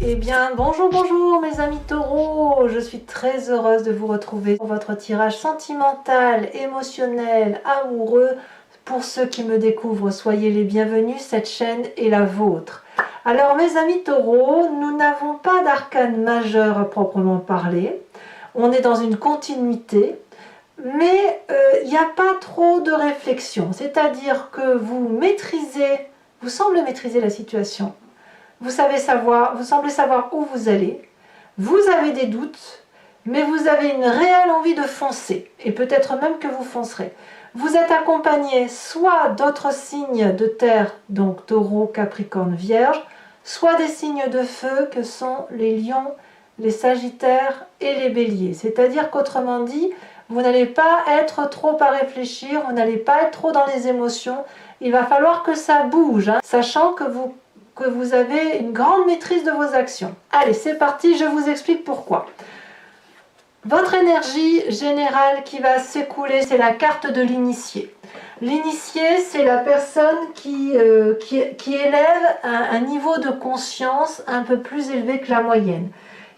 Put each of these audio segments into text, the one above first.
Eh bien, bonjour, bonjour mes amis taureaux, je suis très heureuse de vous retrouver pour votre tirage sentimental, émotionnel, amoureux. Pour ceux qui me découvrent, soyez les bienvenus, cette chaîne est la vôtre. Alors mes amis taureaux, nous n'avons pas d'arcane majeur à proprement parler, on est dans une continuité, mais il n'y a pas trop de réflexion, c'est-à-dire que vous semblez maîtriser la situation. Vous semblez savoir où vous allez, vous avez des doutes, mais vous avez une réelle envie de foncer, et peut-être même que vous foncerez. Vous êtes accompagné soit d'autres signes de terre, donc taureau, capricorne, vierge, soit des signes de feu que sont les lions, les sagittaires et les béliers. C'est-à-dire qu'autrement dit, vous n'allez pas être trop à réfléchir, vous n'allez pas être trop dans les émotions, il va falloir que ça bouge, sachant que vous avez une grande maîtrise de vos actions. Allez, c'est parti, je vous explique pourquoi. Votre énergie générale qui va s'écouler, c'est la carte de l'initié. L'initié, c'est la personne qui élève un niveau de conscience un peu plus élevé que la moyenne,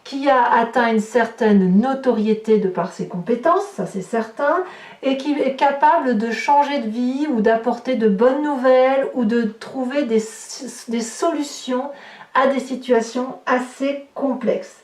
qui a atteint une certaine notoriété de par ses compétences, ça c'est certain, et qui est capable de changer de vie ou d'apporter de bonnes nouvelles ou de trouver des solutions à des situations assez complexes.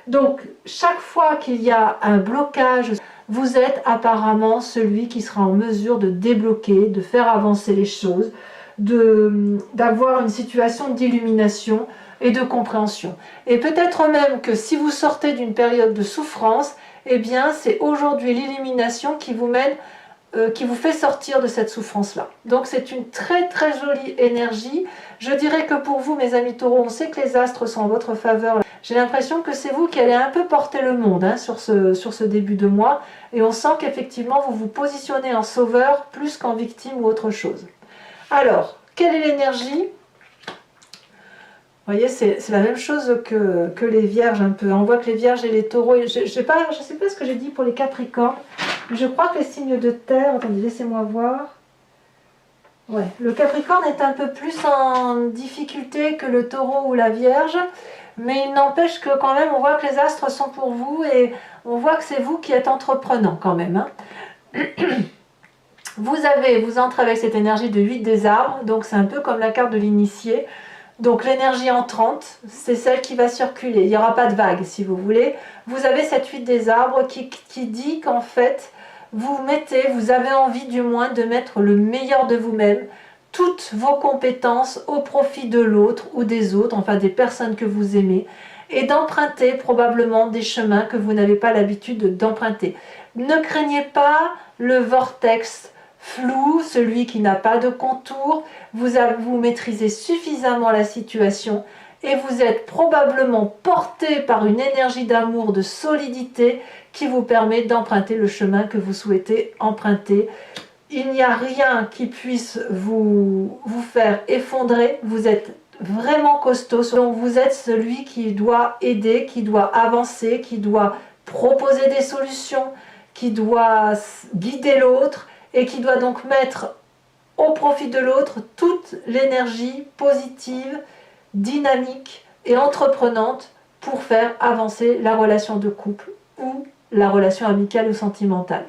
Donc, chaque fois qu'il y a un blocage, vous êtes apparemment celui qui sera en mesure de débloquer, de faire avancer les choses, d'avoir une situation d'illumination et de compréhension. Et peut-être même que si vous sortez d'une période de souffrance, eh bien c'est aujourd'hui l'illumination qui vous mène, qui vous fait sortir de cette souffrance-là. Donc c'est une très très jolie énergie. Je dirais que pour vous, mes amis taureaux, on sait que les astres sont en votre faveur. J'ai l'impression que c'est vous qui allez un peu porter le monde sur ce début de mois. Et on sent qu'effectivement, vous vous positionnez en sauveur plus qu'en victime ou autre chose. Alors, quelle est l'énergie ? Vous voyez, c'est la même chose que les vierges un peu. On voit que les vierges et les taureaux, je ne sais pas ce que j'ai dit pour les capricornes, mais je crois que les signes de terre, attendez, laissez-moi voir. Ouais, le capricorne est un peu plus en difficulté que le taureau ou la vierge, mais il n'empêche que quand même, on voit que les astres sont pour vous et on voit que c'est vous qui êtes entreprenant quand même. Vous entrez avec cette énergie de 8 des arbres, donc c'est un peu comme la carte de l'initié. Donc l'énergie entrante, c'est celle qui va circuler. Il n'y aura pas de vague si vous voulez. Vous avez cette 8 des arbres qui dit qu'en fait, vous avez envie du moins de mettre le meilleur de vous-même, toutes vos compétences au profit de l'autre ou des autres, enfin des personnes que vous aimez, et d'emprunter probablement des chemins que vous n'avez pas l'habitude d'emprunter. Ne craignez pas le vortex flou, celui qui n'a pas de contour. Vous maîtrisez suffisamment la situation et vous êtes probablement porté par une énergie d'amour, de solidité qui vous permet d'emprunter le chemin que vous souhaitez emprunter. Il n'y a rien qui puisse vous faire effondrer, vous êtes vraiment costaud, donc vous êtes celui qui doit aider, qui doit avancer, qui doit proposer des solutions, qui doit guider l'autre et qui doit donc mettre au profit de l'autre toute l'énergie positive, dynamique et entreprenante pour faire avancer la relation de couple ou la relation amicale ou sentimentale.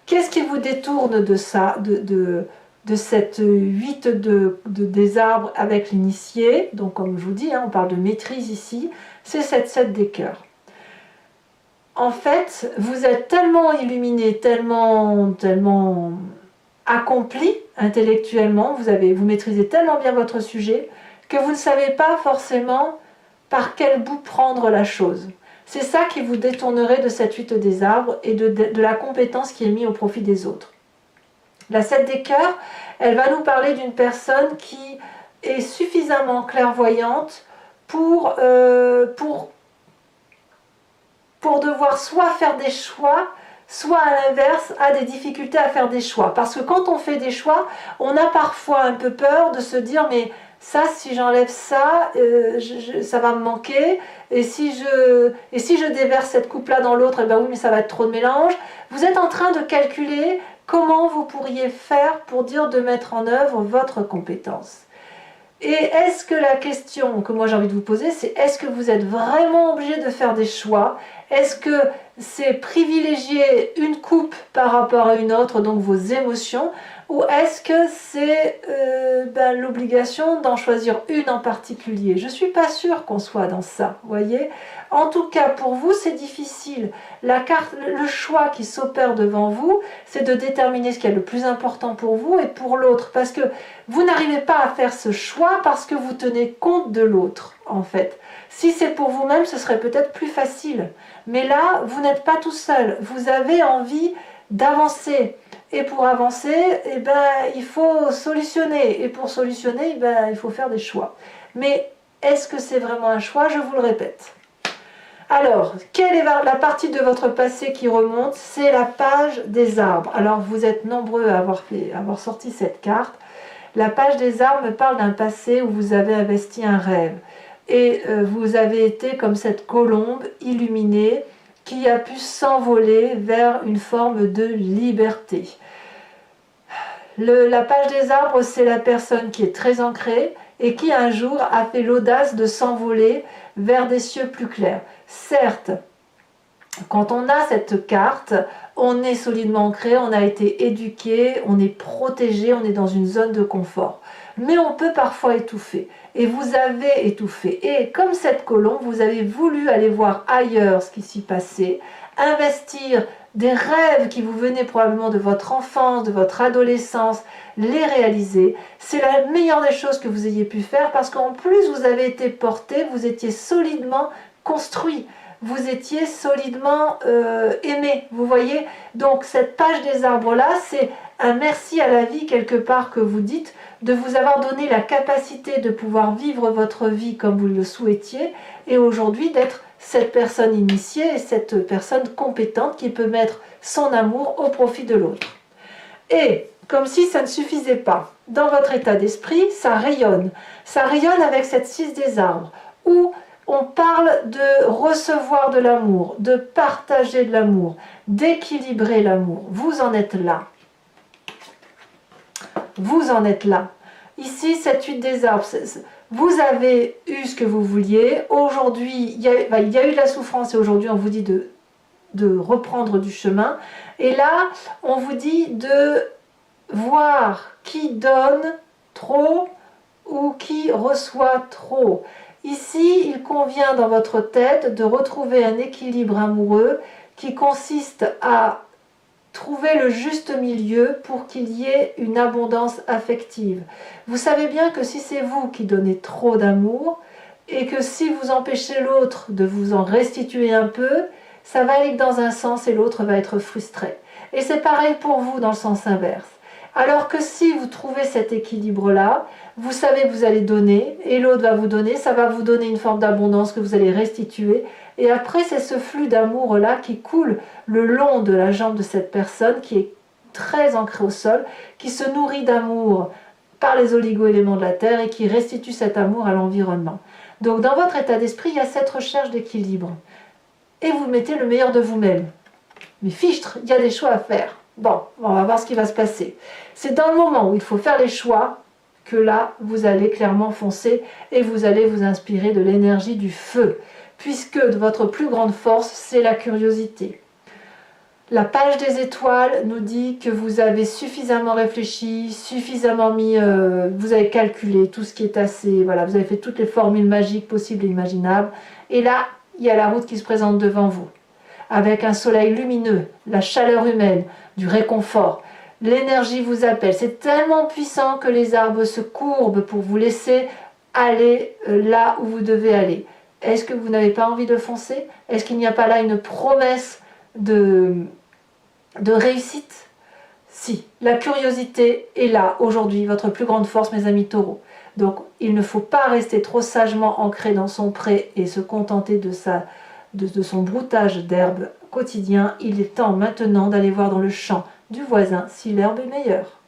Qu'est-ce qui vous détourne de ça, de cette 8 des arbres avec l'initié? Donc comme je vous dis, on parle de maîtrise ici, c'est cette 7 des cœurs. En fait, vous êtes tellement illuminé, tellement accompli intellectuellement, vous maîtrisez tellement bien votre sujet que vous ne savez pas forcément par quel bout prendre la chose. C'est ça qui vous détournerait de cette 8 des arbres et de la compétence qui est mise au profit des autres. La 7 des cœurs, elle va nous parler d'une personne qui est suffisamment clairvoyante pour devoir soit faire des choix, soit à l'inverse, a des difficultés à faire des choix. Parce que quand on fait des choix, on a parfois un peu peur de se dire mais ça, si j'enlève ça, ça va me manquer. Et si je déverse cette coupe-là dans l'autre, eh ben oui, mais ça va être trop de mélange. Vous êtes en train de calculer comment vous pourriez faire pour dire de mettre en œuvre votre compétence. Et est-ce que la question que moi j'ai envie de vous poser, c'est est-ce que vous êtes vraiment obligé de faire des choix? Est-ce que c'est privilégier une coupe par rapport à une autre, donc vos émotions, ou est-ce que c'est l'obligation d'en choisir une en particulier? Je ne suis pas sûre qu'on soit dans ça, vous voyez. En tout cas, pour vous, c'est difficile. La carte, le choix qui s'opère devant vous, c'est de déterminer ce qui est le plus important pour vous et pour l'autre, parce que vous n'arrivez pas à faire ce choix parce que vous tenez compte de l'autre, en fait. Si c'est pour vous-même, ce serait peut-être plus facile. Mais là, vous n'êtes pas tout seul. Vous avez envie d'avancer. Et pour avancer, eh ben, il faut solutionner. Et pour solutionner, eh ben, il faut faire des choix. Mais est-ce que c'est vraiment un choix? Je vous le répète. Alors, quelle est la partie de votre passé qui remonte? C'est la page des arbres. Alors, vous êtes nombreux à avoir sorti cette carte. La page des arbres me parle d'un passé où vous avez investi un rêve. Et vous avez été comme cette colombe illuminée qui a pu s'envoler vers une forme de liberté. La page des arbres, c'est la personne qui est très ancrée et qui un jour a fait l'audace de s'envoler vers des cieux plus clairs. Certes, quand on a cette carte, on est solidement ancré, on a été éduqué, on est protégé, on est dans une zone de confort. Mais on peut parfois étouffer. Et vous avez étouffé. Et comme cette colombe, vous avez voulu aller voir ailleurs ce qui s'y passait, investir des rêves qui vous venaient probablement de votre enfance, de votre adolescence, les réaliser. C'est la meilleure des choses que vous ayez pu faire parce qu'en plus vous avez été porté, vous étiez solidement construit. Vous étiez solidement aimé, vous voyez. Donc cette page des arbres-là, c'est un merci à la vie quelque part que vous dites, de vous avoir donné la capacité de pouvoir vivre votre vie comme vous le souhaitiez, et aujourd'hui d'être cette personne initiée et cette personne compétente qui peut mettre son amour au profit de l'autre. Et comme si ça ne suffisait pas, dans votre état d'esprit, ça rayonne. Ça rayonne avec cette 6 des arbres, où on parle de recevoir de l'amour, de partager de l'amour, d'équilibrer l'amour. Vous en êtes là. Vous en êtes là. Ici, cette 8 des arbres, vous avez eu ce que vous vouliez. Aujourd'hui, il y a eu de la souffrance et aujourd'hui, on vous dit de reprendre du chemin. Et là, on vous dit de voir qui donne trop ou qui reçoit trop. Ici, il convient dans votre tête de retrouver un équilibre amoureux qui consiste à trouver le juste milieu pour qu'il y ait une abondance affective. Vous savez bien que si c'est vous qui donnez trop d'amour et que si vous empêchez l'autre de vous en restituer un peu, ça va aller dans un sens et l'autre va être frustré. Et c'est pareil pour vous dans le sens inverse. Alors que si vous trouvez cet équilibre-là, vous savez que vous allez donner et l'autre va vous donner, ça va vous donner une forme d'abondance que vous allez restituer. Et après, c'est ce flux d'amour-là qui coule le long de la jambe de cette personne qui est très ancrée au sol, qui se nourrit d'amour par les oligo-éléments de la terre et qui restitue cet amour à l'environnement. Donc dans votre état d'esprit, il y a cette recherche d'équilibre. Et vous mettez le meilleur de vous-même. Mais fichtre, il y a des choix à faire. Bon, on va voir ce qui va se passer. C'est dans le moment où il faut faire les choix que là, vous allez clairement foncer et vous allez vous inspirer de l'énergie du feu, puisque votre plus grande force, c'est la curiosité. La page des étoiles nous dit que vous avez suffisamment réfléchi, suffisamment mis, vous avez calculé tout ce qui est assez, voilà, vous avez fait toutes les formules magiques possibles et imaginables. Et là, il y a la route qui se présente devant vous, avec un soleil lumineux, la chaleur humaine, du réconfort. L'énergie vous appelle. C'est tellement puissant que les arbres se courbent pour vous laisser aller là où vous devez aller. Est-ce que vous n'avez pas envie de foncer? Est-ce qu'il n'y a pas là une promesse de réussite? Si, la curiosité est là aujourd'hui, votre plus grande force, mes amis taureaux. Donc, il ne faut pas rester trop sagement ancré dans son pré et se contenter de son broutage d'herbe quotidien. Il est temps maintenant d'aller voir dans le champ du voisin si l'herbe est meilleure.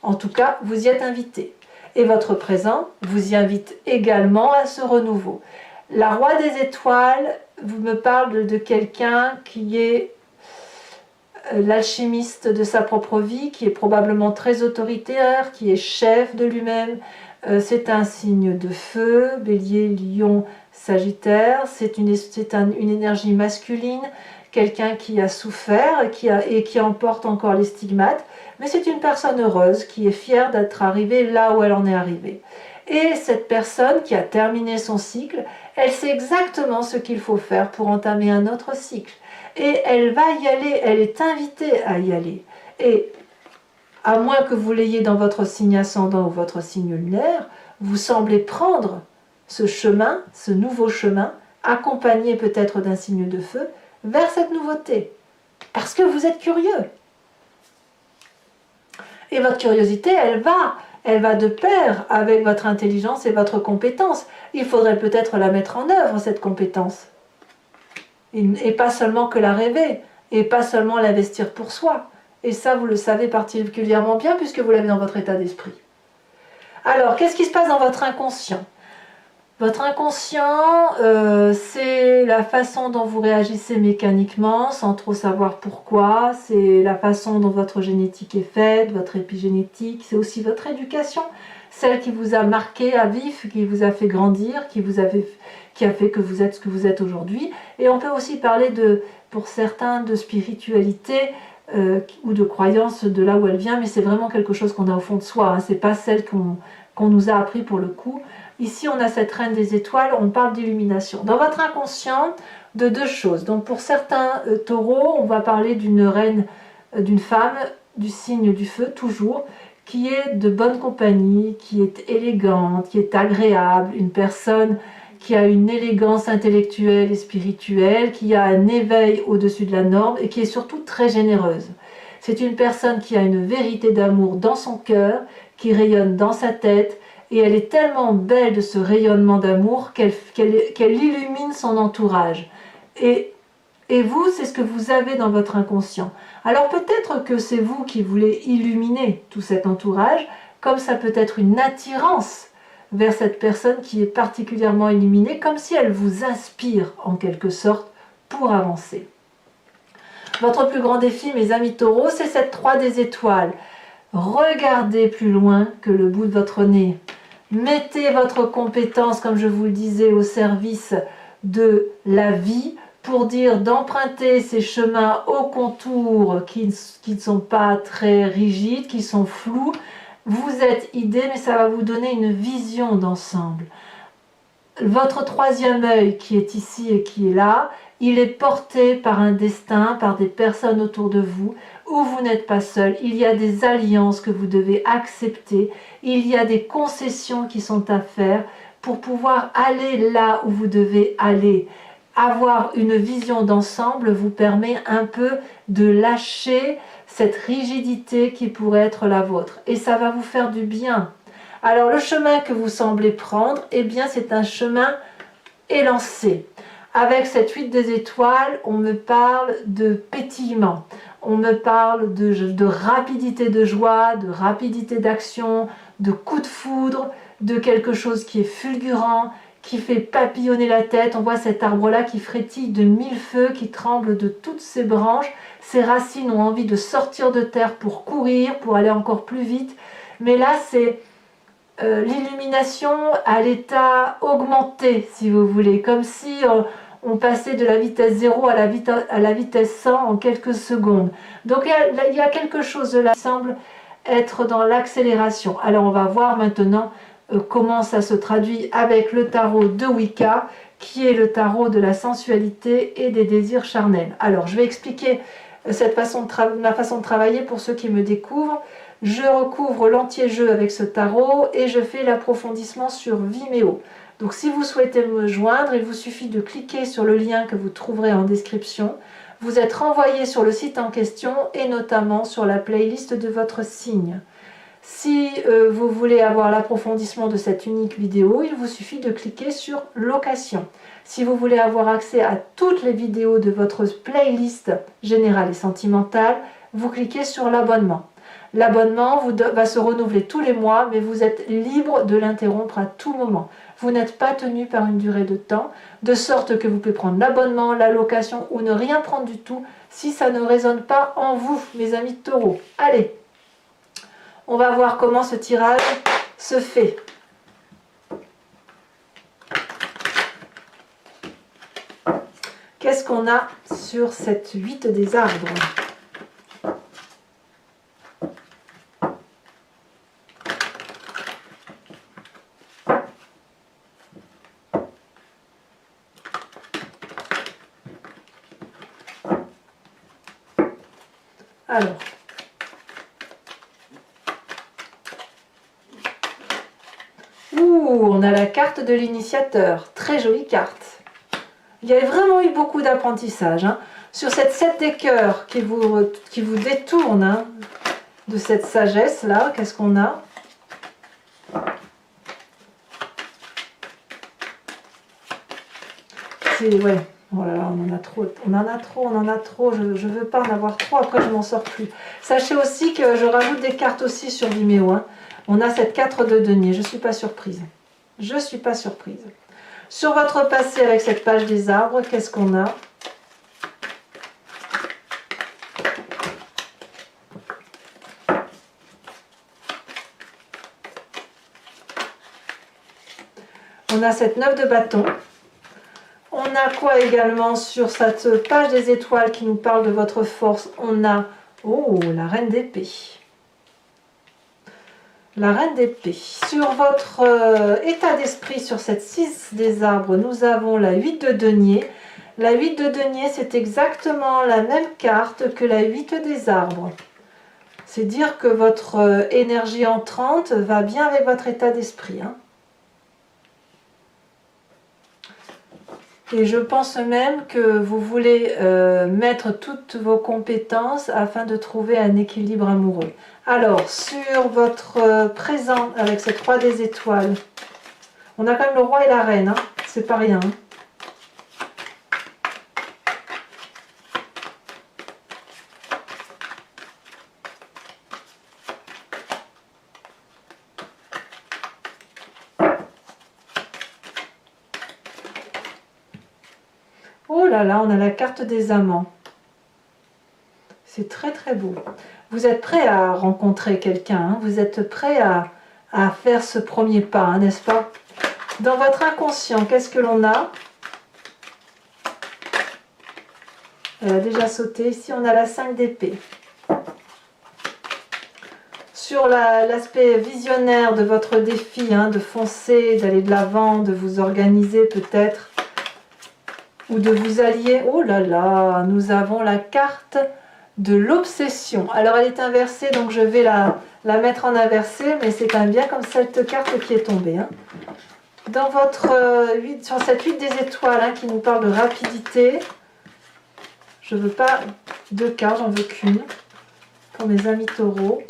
En tout cas, vous y êtes invité. Et votre présent vous y invite également à ce renouveau. La Roi des étoiles vous me parle de quelqu'un qui est l'alchimiste de sa propre vie, qui est probablement très autoritaire, qui est chef de lui-même, C'est un signe de feu, Bélier, Lion, Sagittaire. C'est une énergie masculine, quelqu'un qui a souffert et qui emporte encore les stigmates. Mais c'est une personne heureuse qui est fière d'être arrivée là où elle en est arrivée. Et cette personne qui a terminé son cycle, elle sait exactement ce qu'il faut faire pour entamer un autre cycle. Et elle va y aller, elle est invitée à y aller. Et à moins que vous l'ayez dans votre signe ascendant ou votre signe lunaire, vous semblez prendre ce chemin, ce nouveau chemin, accompagné peut-être d'un signe de feu, vers cette nouveauté. Parce que vous êtes curieux. Et votre curiosité, elle va de pair avec votre intelligence et votre compétence. Il faudrait peut-être la mettre en œuvre, cette compétence. Et pas seulement que la rêver, et pas seulement l'investir pour soi. Et ça, vous le savez particulièrement bien puisque vous l'avez dans votre état d'esprit. Alors, qu'est-ce qui se passe dans votre inconscient? Votre inconscient, c'est la façon dont vous réagissez mécaniquement, sans trop savoir pourquoi. C'est la façon dont votre génétique est faite, votre épigénétique. C'est aussi votre éducation, celle qui vous a marqué à vif, qui vous a fait grandir, qui a fait que vous êtes ce que vous êtes aujourd'hui. Et on peut aussi parler, pour certains, de spiritualité ou de croyance de là où elle vient, mais c'est vraiment quelque chose qu'on a au fond de soi. Hein. Ce n'est pas celle qu'on nous a appris pour le coup. Ici, on a cette reine des étoiles, on parle d'illumination. Dans votre inconscient, de deux choses. Donc pour certains taureaux, on va parler d'une reine, d'une femme, du signe du feu, toujours, qui est de bonne compagnie, qui est élégante, qui est agréable, une personne qui a une élégance intellectuelle et spirituelle, qui a un éveil au-dessus de la norme et qui est surtout très généreuse. C'est une personne qui a une vérité d'amour dans son cœur, qui rayonne dans sa tête, et elle est tellement belle de ce rayonnement d'amour qu'elle illumine son entourage. Et vous, c'est ce que vous avez dans votre inconscient. Alors peut-être que c'est vous qui voulez illuminer tout cet entourage, comme ça peut être une attirance vers cette personne qui est particulièrement illuminée, comme si elle vous inspire en quelque sorte pour avancer. Votre plus grand défi, mes amis taureaux, c'est cette 3 des étoiles. Regardez plus loin que le bout de votre nez. Mettez votre compétence, comme je vous le disais, au service de la vie, pour dire d'emprunter ces chemins au contour qui ne sont pas très rigides, qui sont flous. Vous êtes idée, mais ça va vous donner une vision d'ensemble. Votre troisième œil qui est ici et qui est là, il est porté par un destin, par des personnes autour de vous, où vous n'êtes pas seul. Il y a des alliances que vous devez accepter, il y a des concessions qui sont à faire pour pouvoir aller là où vous devez aller. Avoir une vision d'ensemble vous permet un peu de lâcher cette rigidité qui pourrait être la vôtre. Et ça va vous faire du bien. Alors le chemin que vous semblez prendre, eh bien c'est un chemin élancé. Avec cette 8 des étoiles, on me parle de pétillement. On me parle de rapidité de joie, de rapidité d'action, de coup de foudre, de quelque chose qui est fulgurant, qui fait papillonner la tête. On voit cet arbre-là qui frétille de 1000 feux, qui tremble de toutes ses branches. Ses racines ont envie de sortir de terre pour courir, pour aller encore plus vite. Mais là, c'est l'illumination à l'état augmenté, si vous voulez. Comme si on passait de la vitesse 0 à la vitesse 100 en quelques secondes. Donc il y a quelque chose là qui semble être dans l'accélération. Alors on va voir maintenant comment ça se traduit avec le tarot de Wicca, qui est le tarot de la sensualité et des désirs charnels. Alors je vais expliquer ma façon de travailler pour ceux qui me découvrent. Je recouvre l'entier jeu avec ce tarot et je fais l'approfondissement sur Vimeo. Donc si vous souhaitez me joindre, il vous suffit de cliquer sur le lien que vous trouverez en description. Vous êtes renvoyé sur le site en question et notamment sur la playlist de votre signe. Si vous voulez avoir l'approfondissement de cette unique vidéo, il vous suffit de cliquer sur location. Si vous voulez avoir accès à toutes les vidéos de votre playlist générale et sentimentale, vous cliquez sur l'abonnement. L'abonnement va se renouveler tous les mois, mais vous êtes libre de l'interrompre à tout moment. Vous n'êtes pas tenu par une durée de temps, de sorte que vous pouvez prendre l'abonnement, la location ou ne rien prendre du tout si ça ne résonne pas en vous, mes amis taureaux. Allez, on va voir comment ce tirage se fait. Qu'est-ce qu'on a sur cette 8 des arbres? Alors, on a la carte de l'initiateur, très jolie carte. Il y a vraiment eu beaucoup d'apprentissage. Hein. Sur cette 7 des cœurs qui vous détourne hein, de cette sagesse-là, qu'est-ce qu'on a? Ouais, oh là là, on en a trop, je veux pas en avoir trop, après je m'en sors plus. Sachez aussi que je rajoute des cartes aussi sur Vimeo. Hein. On a cette 4 de denier, je suis pas surprise. Je suis pas surprise. Sur votre passé avec cette page des arbres, qu'est-ce qu'on a? On a cette 9 de bâton. On a quoi également sur cette page des étoiles qui nous parle de votre force? On a, oh, la reine d'épée. La reine d'épée. Sur votre état d'esprit, sur cette 6 des arbres, nous avons la 8 de denier. La 8 de denier, c'est exactement la même carte que la 8 des arbres. C'est dire que votre énergie entrante va bien avec votre état d'esprit. Hein. Et je pense même que vous voulez mettre toutes vos compétences afin de trouver un équilibre amoureux. Alors, sur votre présent avec cette roi des étoiles, on a quand même le roi et la reine, hein, c'est pas rien. Oh là là, on a la carte des amants. C'est très très beau. Vous êtes prêt à rencontrer quelqu'un, hein, vous êtes prêt à faire ce premier pas, hein, n'est-ce pas? Dans votre inconscient, qu'est-ce que l'on a? Elle a déjà sauté. Ici, on a la 5 d'épée. Sur l'aspect visionnaire de votre défi, hein, de foncer, d'aller de l'avant, de vous organiser peut-être, ou de vous allier. Oh là là, nous avons la carte de l'obsession. Alors elle est inversée, donc je vais la mettre en inversée, mais c'est quand même bien comme cette carte qui est tombée. Hein. Dans votre 8, sur cette 8 des étoiles hein, qui nous parle de rapidité, je ne veux pas 2 cartes, j'en veux qu'une pour mes amis taureaux.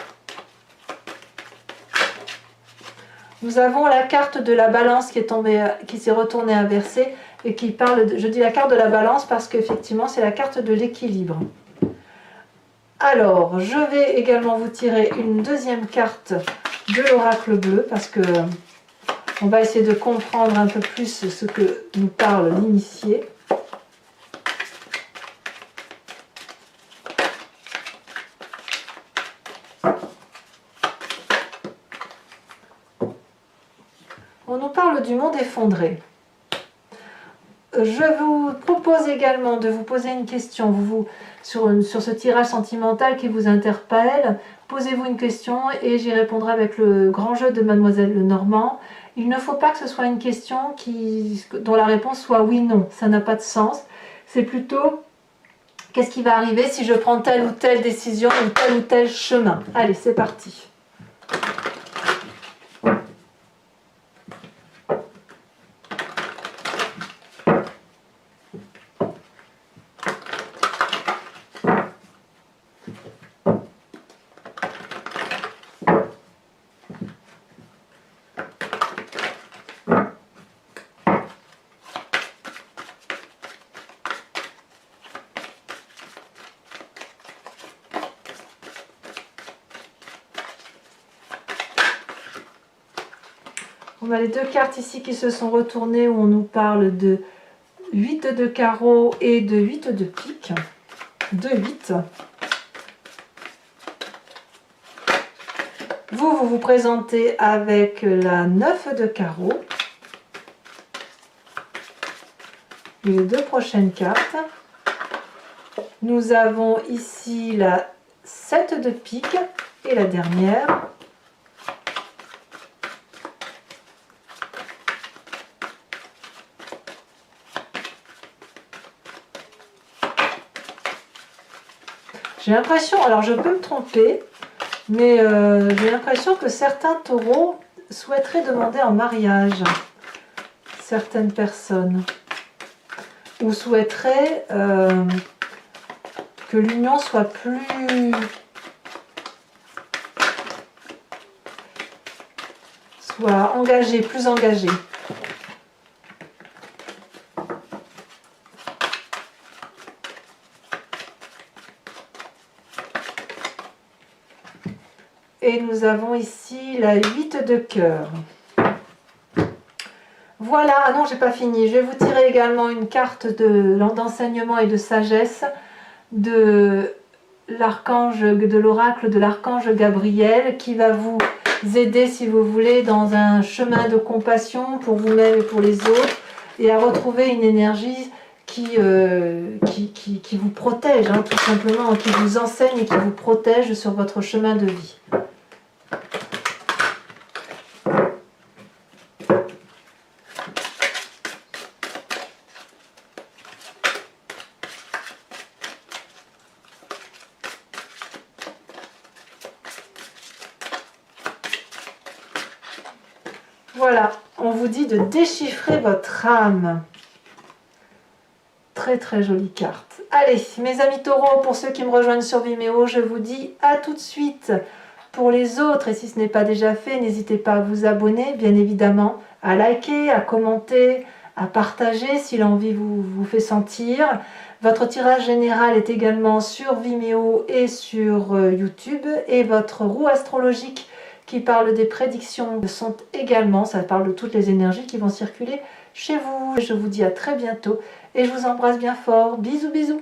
Nous avons la carte de la balance qui est tombée, qui s'est retournée inversée et qui parle, je dis la carte de la balance parce qu'effectivement c'est la carte de l'équilibre. Alors, je vais également vous tirer une deuxième carte de l'oracle bleu parce que on va essayer de comprendre un peu plus ce que nous parle l'initié. On nous parle du monde effondré. Je vous propose également de vous poser une question sur ce tirage sentimental qui vous interpelle. Posez-vous une question et j'y répondrai avec le grand jeu de Mademoiselle Lenormand. Il ne faut pas que ce soit une question dont la réponse soit oui-non. Ça n'a pas de sens. C'est plutôt qu'est-ce qui va arriver si je prends telle ou telle décision ou tel chemin. Allez, c'est parti. On a les deux cartes ici qui se sont retournées où on nous parle de 8 de carreau et de 8 de pique. 2-8. Vous vous présentez avec la 9 de carreau. les deux prochaines cartes. Nous avons ici la 7 de pique et la dernière. J'ai l'impression, alors je peux me tromper, mais j'ai l'impression que certains taureaux souhaiteraient demander en mariage certaines personnes. Ou souhaiteraient que l'union soit engagée, plus engagée. Et nous avons ici la 8 de cœur. Voilà, ah non, j'ai pas fini. Je vais vous tirer également une carte d'enseignement et de sagesse de l'oracle de l'archange Gabriel, qui va vous aider, si vous voulez, dans un chemin de compassion pour vous-même et pour les autres, et à retrouver une énergie qui vous protège, hein, tout simplement, qui vous enseigne et qui vous protège sur votre chemin de vie. Voilà, on vous dit de déchiffrer votre âme. Très très jolie carte. Allez, mes amis taureaux, pour ceux qui me rejoignent sur Vimeo, je vous dis à tout de suite. Pour les autres, et si ce n'est pas déjà fait, n'hésitez pas à vous abonner, bien évidemment, à liker, à commenter, à partager si l'envie vous fait sentir. Votre tirage général est également sur Vimeo et sur YouTube, et votre roue astrologique qui parle des prédictions sont également, ça parle de toutes les énergies qui vont circuler chez vous. Je vous dis à très bientôt et je vous embrasse bien fort. Bisous bisous.